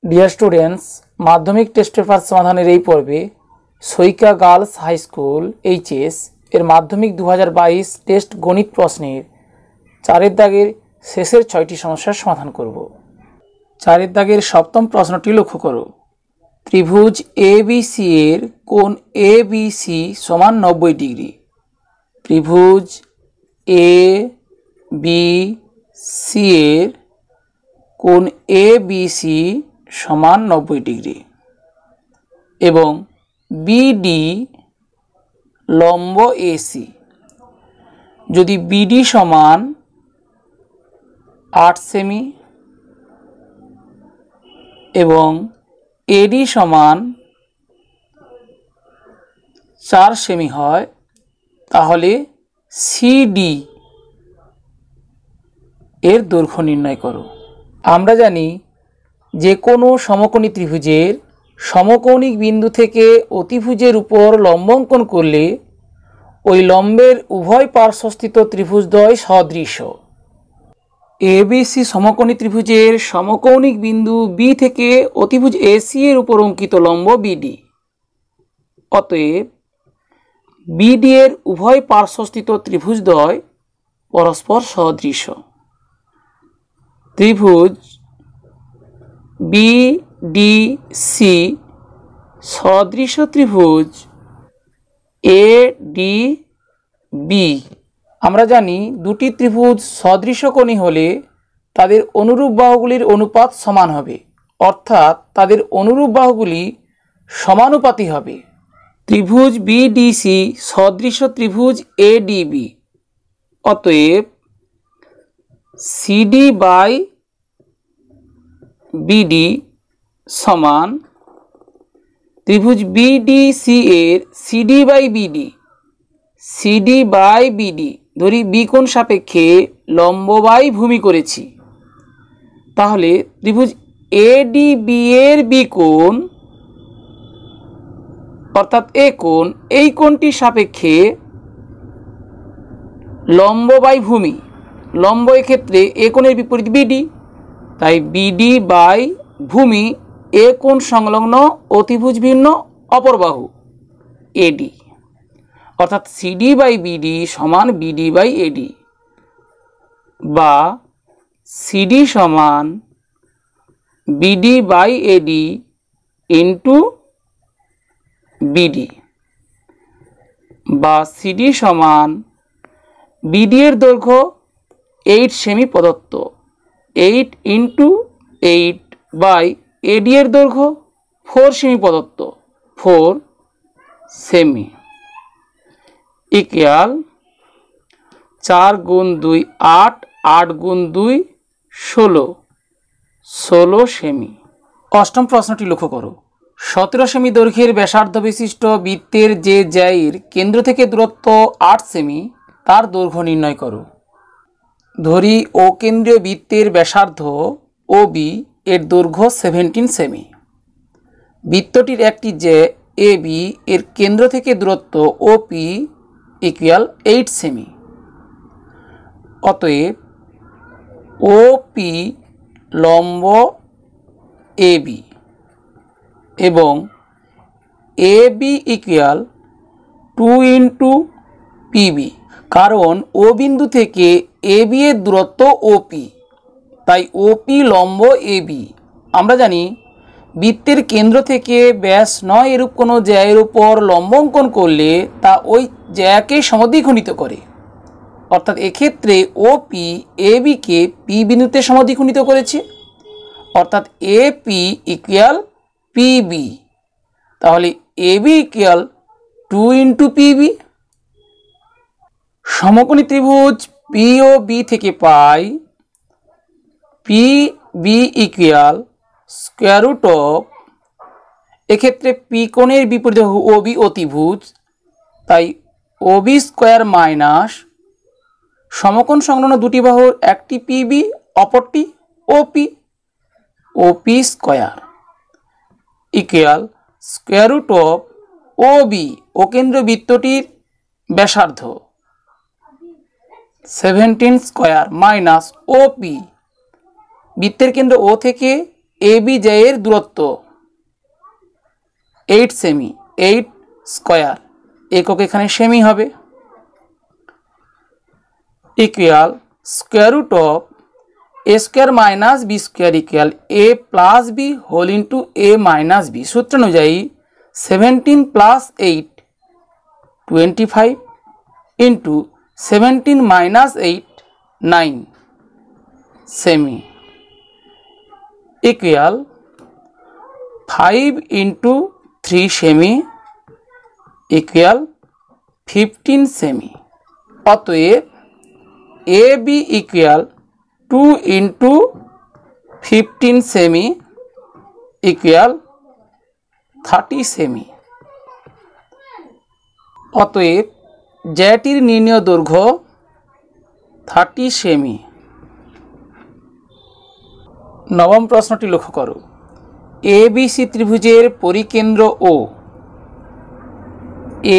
Dear students, মাধ্যমিক test paper সমাধানের এই পর্বে সৈকা গার্লস হাই স্কুল এইচএস এর মাধ্যমিক 2022 টেস্ট গণিত প্রশ্নের 4 দাগের শেষের 6টি সমস্যার সমাধান করব। 4 দাগের সপ্তম প্রশ্নটি লক্ষ্য করো। ত্রিভুজ এবিসি এর কোণ এবিসি সমান 90 ডিগ্রি। ত্রিভুজ এবিসি এর কোণ এবিসি সমান 90 ডিগ্রি এবং বিডি লম্ব এসি। যদি বিডি সমান 8 সেমি এবং এডি সমান 4 সেমি হয়, তাহলে সিডি এর দৈর্ঘ্য নির্ণয় করো। আমরা জানি যে কোনো সমকোণী ত্রিভুজের সমকৌণিক বিন্দু থেকে অতিভুজের উপর লম্ব অঙ্কন করলে ওই লম্বের উভয় পার্শ্বস্থিত ত্রিভুজদ্বয় সদৃশ। এবিসি সমকোণী ত্রিভুজের সমকৌণিক বিন্দু বি থেকে অতিভুজ এসি এর উপর অঙ্কিত লম্ব বিডি। অতএব বিডি এর উভয় পার্শ্বস্থিত ত্রিভুজদ্বয় পরস্পর সদৃশ। ত্রিভুজ বিডিসি সদৃশ ত্রিভুজ এডিবি। আমরা জানি দুটি ত্রিভুজ সদৃশকোণী হলে তাদের অনুরূপ বাহুগুলির অনুপাত সমান হবে, অর্থাৎ তাদের অনুরূপ বাহুগুলি সমানুপাতী হবে। ত্রিভুজ বিডিসি সদৃশ ত্রিভুজ এডিবি। অতএব সিডি বাই বিডি সমান ত্রিভুজ বিডিসি এর CD by BD. CD by BD ধরি বি কোণ সাপেক্ষে লম্ব বাই ভূমি করেছি, তাহলে ত্রিভুজ এডিবি এর বি কোণ অর্থাৎ এ কোণ, এই কোণটির সাপেক্ষে লম্ব বাই ভূমি। লম্ব এক্ষেত্রে এ কোণের বিপরীত বিডি, তাই বিডি বাই ভূমি এ কোণ সংলগ্ন অতিভুজ ভিন্ন অপর বাহু এডি, অর্থাৎ সিডি বাই বিডি সমান বিডি বাই এডি, বা সিডি সমান BD by AD into BD, বা সিডি সমান বিডি এর দৈর্ঘ্য 8 সেমি প্রদত্ত, 8 ইন্টু 8 বাই এডি এর দৈর্ঘ্য 4 সেমি প্রদত্ত, 4 সেমি ইকুয়াল 4 গুণ 2 8, 8 গুণ 2 16, 16 সেমি। অষ্টম প্রশ্নটি লক্ষ্য করো। 17 সেমি দৈর্ঘ্যের ব্যাসার্ধ বিশিষ্ট বৃত্তের যে জ্যায়ের কেন্দ্র থেকে দূরত্ব 8 সেমি তার দৈর্ঘ্য নির্ণয় করো। ধরি ও কেন্দ্রীয় বৃত্তের ব্যাসার্ধ ও বি এর দৈর্ঘ্য 17 সেমি। বৃত্তটির একটি জ্যা এ বি এর কেন্দ্র থেকে দূরত্ব ওপি ইকুয়াল 8 সেমি। অতএব ওপি লম্ব এ বি এবং এ বি ইকুয়াল 2 ইন্টু পিবি, কারণ ও বিন্দু থেকে এ বি এর দূরত্ব ওপি, তাই ওপি লম্ব এ বি। আমরা জানি বৃত্তের কেন্দ্র থেকে ব্যাস নয় এরূপ কোনো জ্যায়ের উপর লম্ব অঙ্কন করলে তা ওই জ্যাকে সমদ্বিখণ্ডিত করে, অর্থাৎ এক্ষেত্রে ওপি এ বিকে পি বিন্দুতে সমদ্বিখণ্ডিত করেছে, অর্থাৎ এপি ইকুয়াল পিবি। তাহলে A B equal 2 into P B. সমকোণী ত্রিভুজ পি ও বি থেকে পাই P B equal square root of, এক্ষেত্রে পি কোণের বিপরীত ও বি অতিভুজ, তাই ও বি স্কোয়ার মাইনাস সমকোণ সংলগ্ন দুটি বাহুর একটি পিবি অপরটি O P, O P square equal square root of O B O কেন্দ্র বৃত্তটির ব্যাসার্ধ 17 স্কোয়ার মাইনাস ওপি, বৃত্তের কেন্দ্র ও থেকে এবি জয়ের দূরত্ব 8 সেমি, 8 স্কয়ার, একক এখানে সেমি হবে, equal square root of A square minus B square equal A plus B whole into A minus B. সূত্র অনুযায়ী 17 প্লাস 8 25 ইন্টু 17 মাইনাস 8 9 সেমি ইকুয়াল 5 ইন্টু 3 সেমি ইকুয়াল 15 সেমি। অতএব এ বি ইকুয়াল 2 ইন্টু 15 সেমি ইকুয়াল 30 সেমি। অতএব জ্যাটির নির্ণীয় দৈর্ঘ্য 30 সেমি। নবম প্রশ্নটি লক্ষ্য করো, এ বি সি ত্রিভুজের পরিকেন্দ্র ও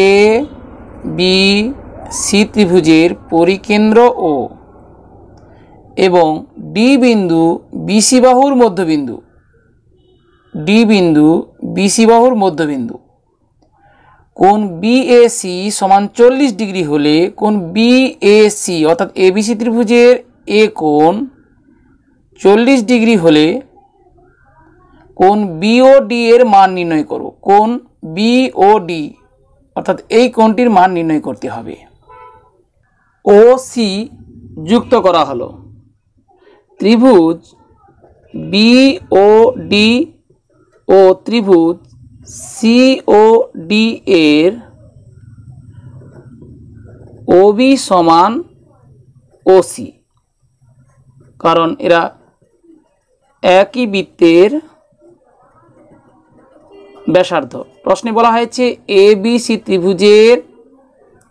এ বি সি ত্রিভুজের পরিকেন্দ্র ও এবং ডি বিন্দু বিসি বাহুর মধ্যবিন্দু, ডি বিন্দু বিসি বাহুর মধ্যবিন্দু কোণ বিএসি সমান 40 ডিগ্রি হলে কোণ বিএসি অর্থাৎ এবিসি ত্রিভুজের এ কোণ 40 ডিগ্রি হলে কোণ বিওডি এর মান নির্ণয় করো। কোণ বিওডি অর্থাৎ এই কোণটির মান নির্ণয় করতে হবে। ও সি যুক্ত করা হলো। ত্রিভুজ বিওডি ও ত্রিভুজ সিওডি এর ওবি সমান ওসি, কারণ এরা একই বৃত্তের ব্যাসার্ধ। প্রশ্নে বলা হয়েছে এ বি সি ত্রিভুজের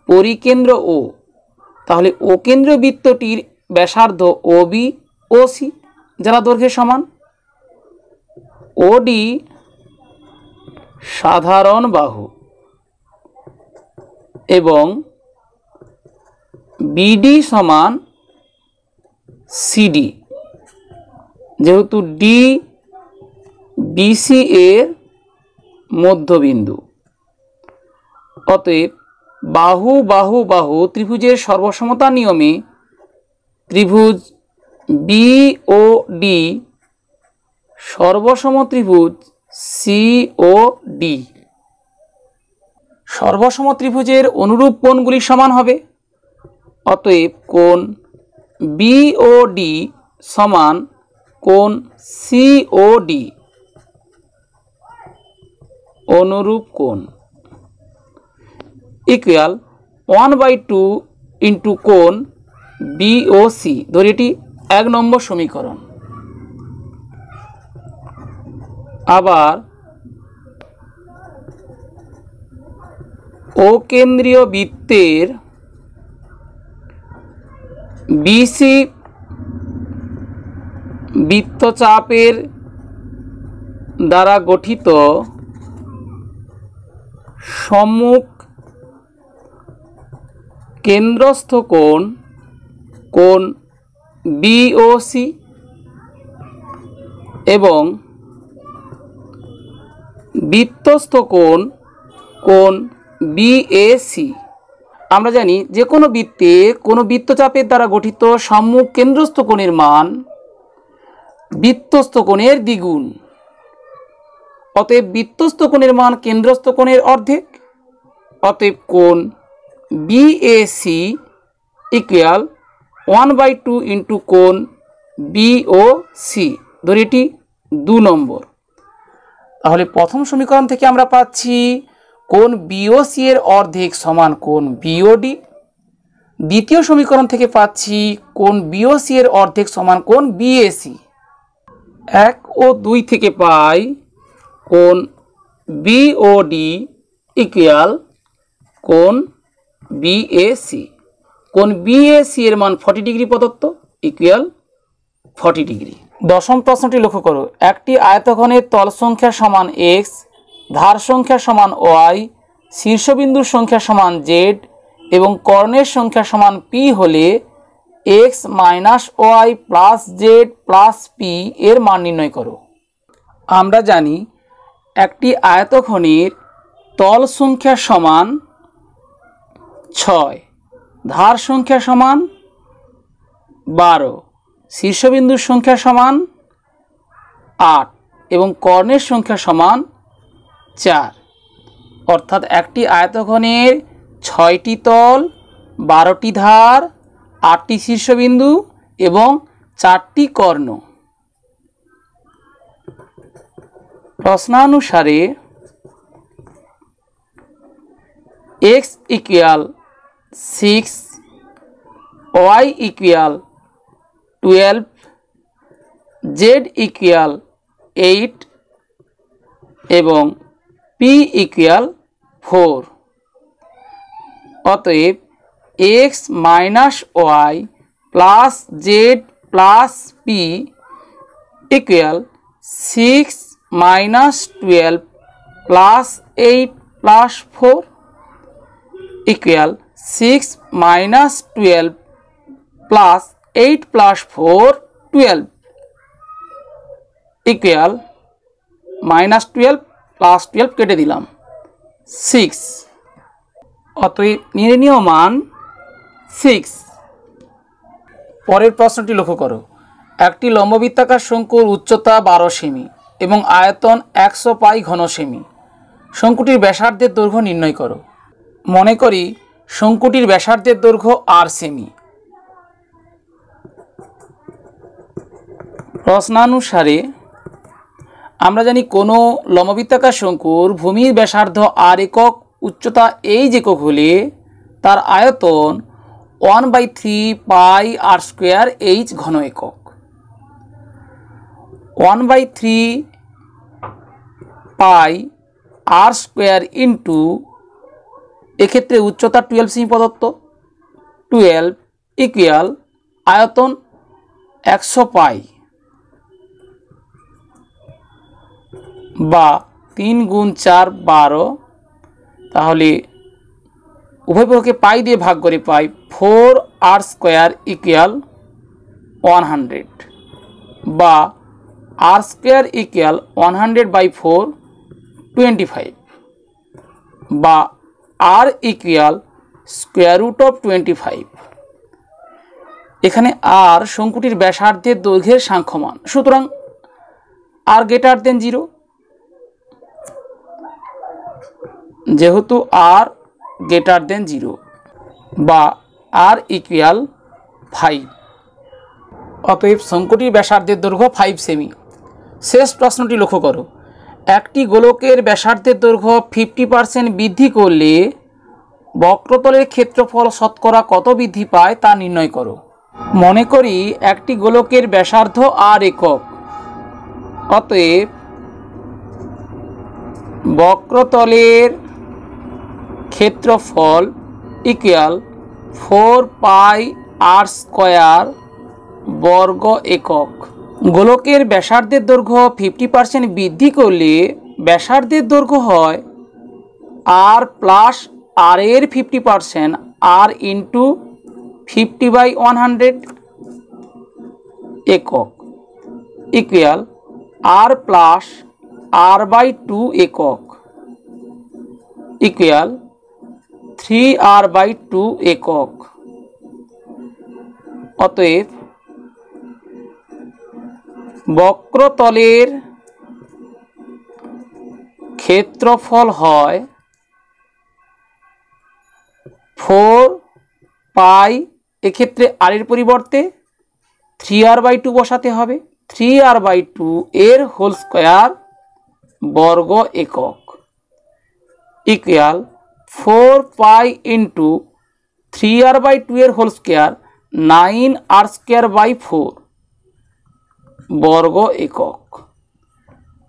পরিকেন্দ্র ও, তাহলে ও কেন্দ্র বৃত্তটির ব্যাসার্ধ ওবি ওসি যারা দৈর্ঘ্যের সমান। ওডি সাধারণ বাহু এবং বিডি সমান সিডি, যেহেতু ডি বিসি এর মধ্যবিন্দু। অতএব বাহু বাহু বাহু ত্রিভুজের সর্বসমতা নিয়মে ত্রিভুজ বিওডি সর্বসম ত্রিভুজ সিওডি। সর্বসম ত্রিভুজের অনুরূপ কোণগুলি সমান হবে। অতএব কোণ বিওডি সমান কোণ সিওডি অনুরূপ কোণ ইকুয়াল 1/2 ইন্টু কোণ বিওসি। ধরি এটি 1 নম্বর সমীকরণ। আবার ও কেন্দ্রীয় বৃত্তের বিসি বৃত্তচাপের দ্বারা গঠিত সম্মুখ কেন্দ্রস্থ কোণ কোণ বিওসি এবং বৃত্তস্থ কোণ কোণ বিএসি। আমরা জানি যে কোনো বৃত্তে কোনো বৃত্তচাপের দ্বারা গঠিত সম্মুখ কেন্দ্রস্থ কোণের মান বৃত্তস্থ কোণের দ্বিগুণ। অতএব বৃত্তস্থ কোণের মান কেন্দ্রস্থ কোণের অর্ধেক। অতএব কোণ বিএসি ইকুয়াল 1/2 ইন্টু কোণ বিওসি। ধরি এটি 2 নম্বর। তাহলে প্রথম সমীকরণ থেকে আমরা পাচ্ছি কোণ বিওসি এর অর্ধেক সমান কোণ বিওডি। দ্বিতীয় সমীকরণ থেকে পাচ্ছি কোণ বিওসি এর অর্ধেক সমান কোণ বিএসি। 1 ও 2 থেকে পাই কোণ বিওডি ইকুয়াল কোণ বিএসি। কোণ বিএসি এর মান 40 ডিগ্রি প্রদত্ত ইকুয়াল 40 ডিগ্রি। দশম প্রশ্নটি লক্ষ্য করো, একটি আয়তঘনের তল সংখ্যা সমান x, ধার সংখ্যা সমান y, শীর্ষবিন্দুর সংখ্যা সমান z এবং কর্ণের সংখ্যা সমান p হলে x - y + z + p এর মান নির্ণয় করো। আমরা জানি একটি আয়তঘনের তল সংখ্যা সমান 6, ধার সংখ্যা সমান 12, শীর্ষবিন্দুর সংখ্যা সমান 8 এবং কর্ণের সংখ্যা সমান 4। অর্থাৎ একটি আয়তঘনের 6টি তল, 12টি ধার, 8টি শীর্ষবিন্দু এবং 4টি কর্ণ। প্রশ্নানুসারে x = 6, y = 12, z = 8 এবং p = 4। অতএব x - y plus z plus p = 6 - 12 plus 8 plus 4 = 6 - 12 plus 8 plus 4 12 = -12 plus 12 কেটে দিলাম 6। অতএব নির্ণীয় মান 6। পরের প্রশ্নটি লক্ষ্য করো। একটি লম্ববৃত্তাকার শঙ্কুর উচ্চতা 12 সেমি এবং আয়তন 100 পাই ঘন সেমি। শঙ্কুটির ব্যাসার্ধের দৈর্ঘ্য নির্ণয় করো। মনে করি শঙ্কুটির ব্যাসার্ধের দৈর্ঘ্য r সেমি। প্রশ্নানুসারে আমরা জানি কোনো লম্ববৃত্তাকার শঙ্কুর ভূমির ব্যাসার্ধ r একক, উচ্চতা h একক হলে তার আয়তন 1/3 পাই r² h ঘন একক। 1/3 পাই r² ইন্টু, এক্ষেত্রে উচ্চতা 12 সেমি প্রদত্ত, 12 ইকুয়াল আয়তন 100 পাই বা 3 × 4 = 12। তাহলে উভয় পক্ষকে পাই দিয়ে ভাগ করে পাই 4r² ইকুয়াল 100 বা r² ইকুয়াল 100/4 25 বা r ইকুয়াল √25। এখানে r শঙ্কুটির ব্যাসার্ধের দৈর্ঘ্যের সাংখ্যমান, সুতরাং r > 0। যেহেতু r > 0 বা r ইকুয়াল 5, অতএব শঙ্কুটির ব্যাসার্ধের দৈর্ঘ্য 5 সেমি। শেষ প্রশ্নটি লক্ষ্য করো। একটি গোলকের ব্যাসার্ধের দৈর্ঘ্য 50% বৃদ্ধি করলে বক্রতলের ক্ষেত্রফল শতকরা কত বৃদ্ধি পায় তা নির্ণয় করো। মনে করি একটি গোলকের ব্যাসার্ধ r একক, অতএব বক্রতলের ক্ষেত্রফল ইকুয়াল 4 পাই r² বর্গ একক। গোলকের ব্যাসার্ধের দৈর্ঘ্য 50% বৃদ্ধি করলে ব্যাসার্ধের দৈর্ঘ্য হয় r প্লাস r এর 50% r ইন্টু 50/100 একক ইকুয়াল r প্লাস r/2 একক ইকুয়াল 3r/2 একক। অতএব বক্রতলের ক্ষেত্রফল হয় 4 পাই, এক্ষেত্রে r এর পরিবর্তে 3r/2 বসাতে হবে, 3r/2 এর হোল স্কয়ার বর্গ একক ইকুয়াল 4 পাই ইন্টু 3r/2 এর হোল স্কয়ার 9r² বর্গ একক।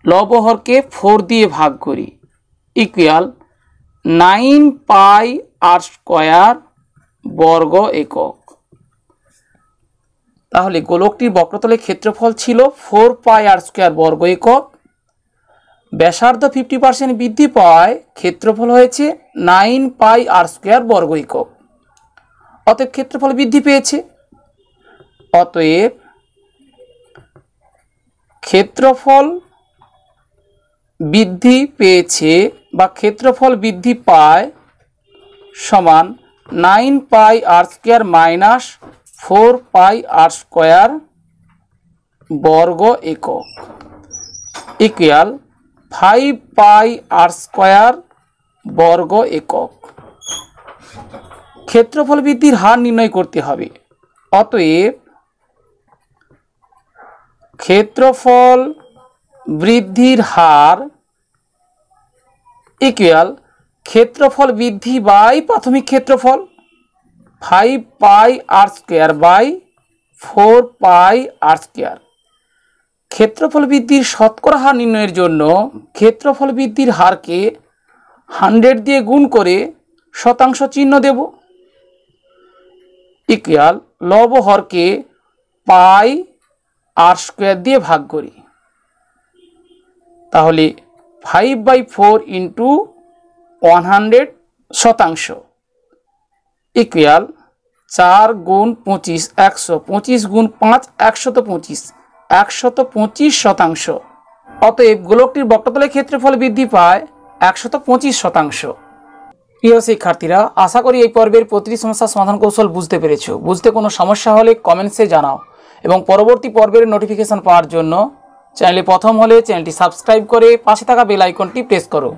লব হরকে 4 দিয়ে ভাগ করি ইকুয়াল 9 পাই r² বর্গ একক। তাহলে গোলকটির বক্রতলের ক্ষেত্রফল ছিল 4 পাই r² বর্গ একক। ব্যাসার্ধ 50% বৃদ্ধি পাওয়ায় ক্ষেত্রফল হয়েছে 9 পাই r² বর্গ একক। অতএব ক্ষেত্রফল বৃদ্ধি পেয়েছে। অতএব ক্ষেত্রফল বৃদ্ধি পেয়েছে বা ক্ষেত্রফল বৃদ্ধি পায় সমান 9 পাই R square minus 4 pi R square বর্গ একক ইকুয়াল 5 পাই আর স্কোয়ার বর্গ একক। ক্ষেত্রফল বৃদ্ধির হার নির্ণয় করতে হবে। অতএব ক্ষেত্রফল বৃদ্ধির হার ইকুয়াল ক্ষেত্রফল বৃদ্ধি বাই প্রাথমিক ক্ষেত্রফল 5 pi R square by 4 pi R square. ক্ষেত্রফল বৃদ্ধির শতকরা হার নির্ণয়ের জন্য ক্ষেত্রফল বৃদ্ধির হারকে 100 দিয়ে গুণ করে শতাংশ চিহ্ন দেব ইকুয়াল লব হরকে পাই আর স্কোয়ার দিয়ে ভাগ করি, তাহলে 5/4 ইন্টু 100 শতাংশ ইকুয়াল 4 গুণ 25 100, 25 গুণ 5 125, 125 শতাংশ। অতএব গোলকটির বক্রতলের ক্ষেত্রফল বৃদ্ধি পায় 125 শতাংশ। প্রিয় শিক্ষার্থীরা, আশা করি এই পর্বের প্রতিটি সমস্যার সমাধান কৌশল বুঝতে পেরেছো। বুঝতে কোনো সমস্যা হলে কমেন্টসে জানাও এবং পরবর্তী পর্বের নোটিফিকেশন পাওয়ার জন্য চ্যানেলে প্রথম হলে চ্যানেলটি সাবস্ক্রাইব করে পাশে থাকা বেল আইকনটি প্রেস করো।